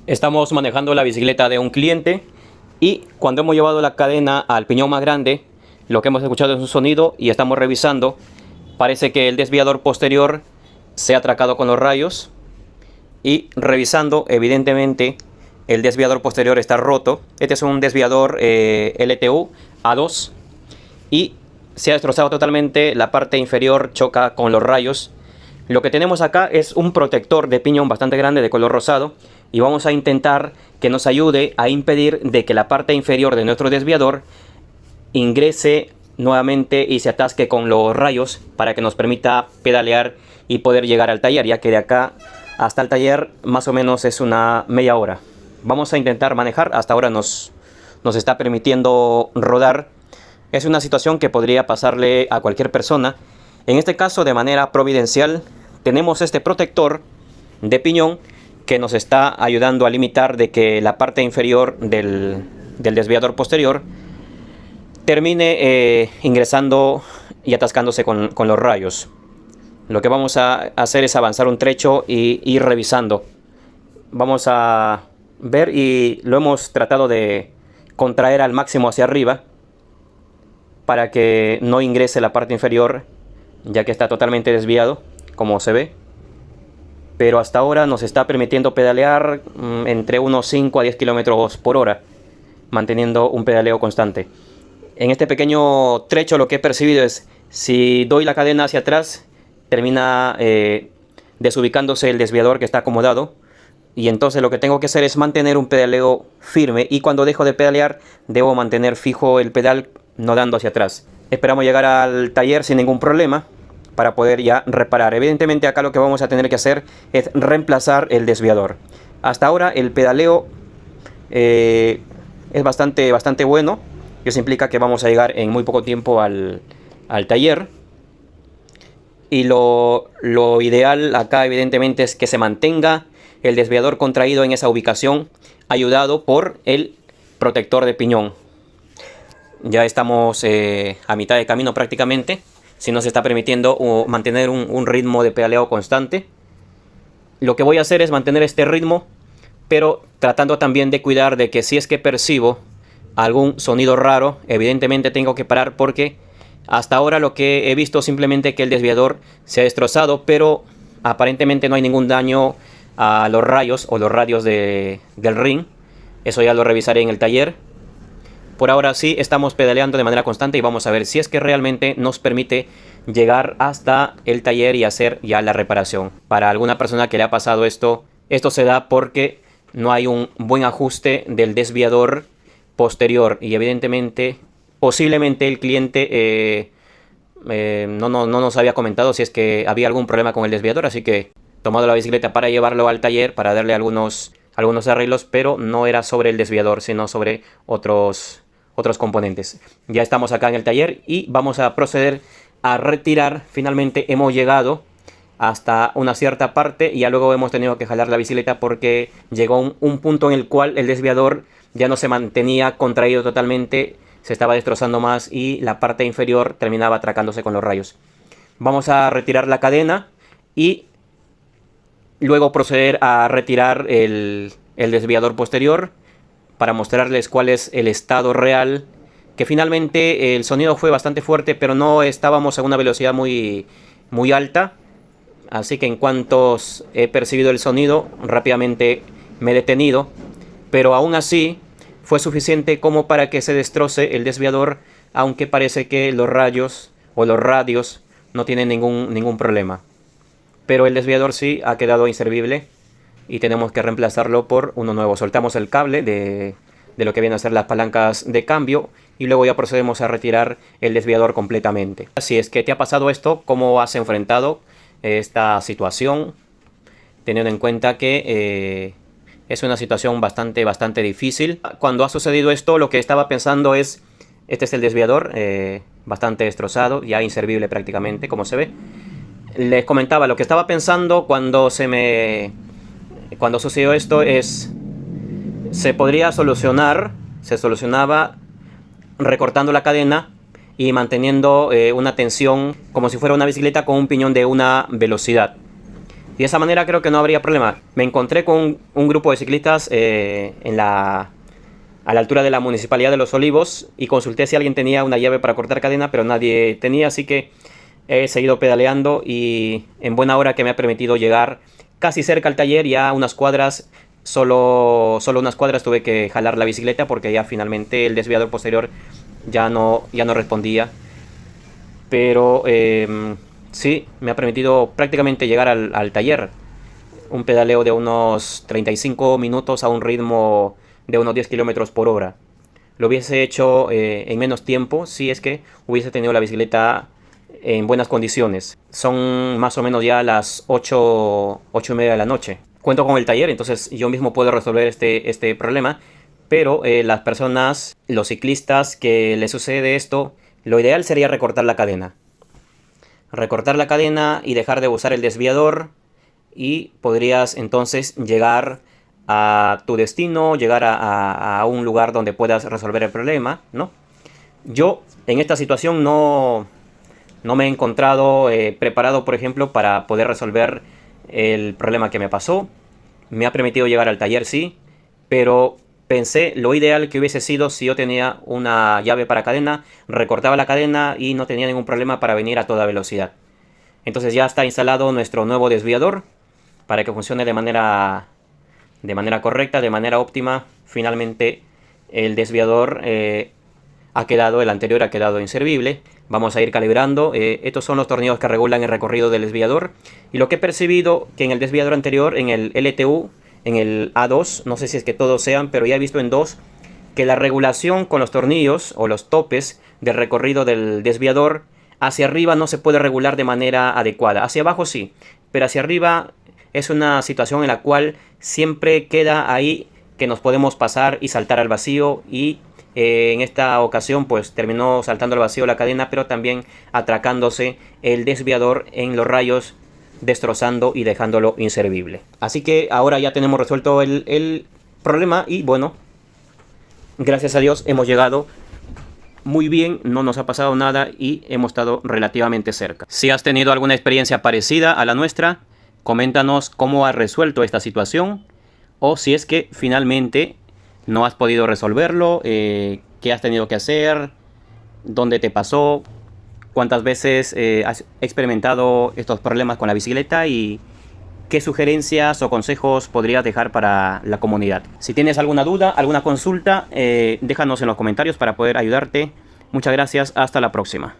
Estamos manejando la bicicleta de un cliente y cuando hemos llevado la cadena al piñón más grande, lo que hemos escuchado es un sonido y estamos revisando. Parece que el desviador posterior se ha atracado con los rayos y revisando, evidentemente, el desviador posterior está roto. Este es un desviador LTU A2 y se ha destrozado totalmente. La parte inferior choca con los rayos. Lo que tenemos acá es un protector de piñón bastante grande de color rosado y vamos a intentar que nos ayude a impedir de que la parte inferior de nuestro desviador ingrese nuevamente y se atasque con los rayos, para que nos permita pedalear y poder llegar al taller, ya que de acá hasta el taller más o menos es una media hora. Vamos a intentar manejar. Hasta ahora nos está permitiendo rodar. Es una situación que podría pasarle a cualquier persona. En este caso, de manera providencial, tenemos este protector de piñón que nos está ayudando a limitar de que la parte inferior del desviador posterior termine ingresando y atascándose con los rayos. Lo que vamos a hacer es avanzar un trecho y ir revisando. Vamos a ver, y lo hemos tratado de contraer al máximo hacia arriba para que no ingrese la parte inferior, ya que está totalmente desviado, como se ve. Pero hasta ahora nos está permitiendo pedalear entre unos 5 a 10 kilómetros por hora, manteniendo un pedaleo constante. En este pequeño trecho lo que he percibido es, si doy la cadena hacia atrás, termina desubicándose el desviador que está acomodado. Y entonces lo que tengo que hacer es mantener un pedaleo firme, y cuando dejo de pedalear debo mantener fijo el pedal, no dando hacia atrás. Esperamos llegar al taller sin ningún problema para poder ya reparar. Evidentemente acá lo que vamos a tener que hacer es reemplazar el desviador. Hasta ahora el pedaleo es bastante bueno. Eso implica que vamos a llegar en muy poco tiempo al taller. Y lo ideal acá evidentemente es que se mantenga el desviador contraído en esa ubicación, ayudado por el protector de piñón. Ya estamos a mitad de camino prácticamente. Si nos está permitiendo mantener un ritmo de pedaleo constante. Lo que voy a hacer es mantener este ritmo, pero tratando también de cuidar de que si es que percibo algún sonido raro, evidentemente tengo que parar, porque hasta ahora lo que he visto simplemente que el desviador se ha destrozado, pero aparentemente no hay ningún daño a los rayos o los radios del ring. Eso ya lo revisaré en el taller. Por ahora sí estamos pedaleando de manera constante y vamos a ver si es que realmente nos permite llegar hasta el taller y hacer ya la reparación. Para alguna persona que le ha pasado esto se da porque no hay un buen ajuste del desviador posterior, y evidentemente posiblemente el cliente no nos había comentado si es que había algún problema con el desviador, así que he tomado la bicicleta para llevarlo al taller para darle algunos arreglos, pero no era sobre el desviador, sino sobre otros componentes. Ya estamos acá en el taller y vamos a proceder a retirar. Finalmente hemos llegado hasta una cierta parte y ya luego hemos tenido que jalar la bicicleta porque llegó un punto en el cual el desviador ya no se mantenía contraído totalmente, se estaba destrozando más y la parte inferior terminaba atracándose con los rayos. Vamos a retirar la cadena y luego proceder a retirar el desviador posterior para mostrarles cuál es el estado real. Que finalmente el sonido fue bastante fuerte, pero no estábamos a una velocidad muy alta. Así que en cuanto he percibido el sonido, rápidamente me he detenido. Pero aún así fue suficiente como para que se destroce el desviador, aunque parece que los rayos o los radios no tienen ningún problema. Pero el desviador sí ha quedado inservible y tenemos que reemplazarlo por uno nuevo. Soltamos el cable de lo que vienen a ser las palancas de cambio y luego ya procedemos a retirar el desviador completamente. Si es que te ha pasado esto, ¿cómo has enfrentado esta situación? Teniendo en cuenta que es una situación bastante difícil. Cuando ha sucedido esto, lo que estaba pensando es, este es el desviador bastante destrozado, ya inservible prácticamente, como se ve. Les comentaba, lo que estaba pensando cuando sucedió esto es, se solucionaba recortando la cadena y manteniendo una tensión como si fuera una bicicleta con un piñón de una velocidad. Y de esa manera creo que no habría problema. Me encontré con un grupo de ciclistas a la altura de la Municipalidad de Los Olivos y consulté si alguien tenía una llave para cortar cadena, pero nadie tenía, así que he seguido pedaleando y en buena hora que me ha permitido llegar casi cerca al taller, ya unas cuadras, solo unas cuadras tuve que jalar la bicicleta porque ya finalmente el desviador posterior ya no respondía. Pero sí, me ha permitido prácticamente llegar al taller. Un pedaleo de unos 35 minutos a un ritmo de unos 10 kilómetros por hora. Lo hubiese hecho en menos tiempo si es que hubiese tenido la bicicleta en buenas condiciones. Son más o menos ya las 8:30 de la noche. Cuento con el taller, entonces yo mismo puedo resolver este problema. Pero las personas, los ciclistas que les sucede esto, lo ideal sería recortar la cadena. Recortar la cadena y dejar de usar el desviador. Y podrías entonces llegar a tu destino, llegar a un lugar donde puedas resolver el problema, ¿no? Yo en esta situación no me he encontrado preparado, por ejemplo, para poder resolver el problema que me pasó. Me ha permitido llegar al taller, sí, pero pensé lo ideal que hubiese sido si yo tenía una llave para cadena, recortaba la cadena y no tenía ningún problema para venir a toda velocidad. Entonces ya está instalado nuestro nuevo desviador para que funcione de manera correcta, de manera óptima. Finalmente el desviador el anterior ha quedado inservible. Vamos a ir calibrando. Estos son los tornillos que regulan el recorrido del desviador. Y lo que he percibido que en el desviador anterior, en el LTU, en el A2, no sé si es que todos sean, pero ya he visto en dos, que la regulación con los tornillos o los topes del recorrido del desviador, hacia arriba no se puede regular de manera adecuada. Hacia abajo sí, pero hacia arriba es una situación en la cual siempre queda ahí que nos podemos pasar y saltar al vacío. Y en esta ocasión pues terminó saltando al vacío la cadena, pero también atracándose el desviador en los rayos, destrozando y dejándolo inservible. Así que ahora ya tenemos resuelto el problema y bueno, gracias a Dios hemos llegado muy bien, no nos ha pasado nada y hemos estado relativamente cerca. Si has tenido alguna experiencia parecida a la nuestra, coméntanos cómo has resuelto esta situación o si es que finalmente no has podido resolverlo, qué has tenido que hacer, dónde te pasó, cuántas veces has experimentado estos problemas con la bicicleta y qué sugerencias o consejos podrías dejar para la comunidad. Si tienes alguna duda, alguna consulta, déjanos en los comentarios para poder ayudarte. Muchas gracias, hasta la próxima.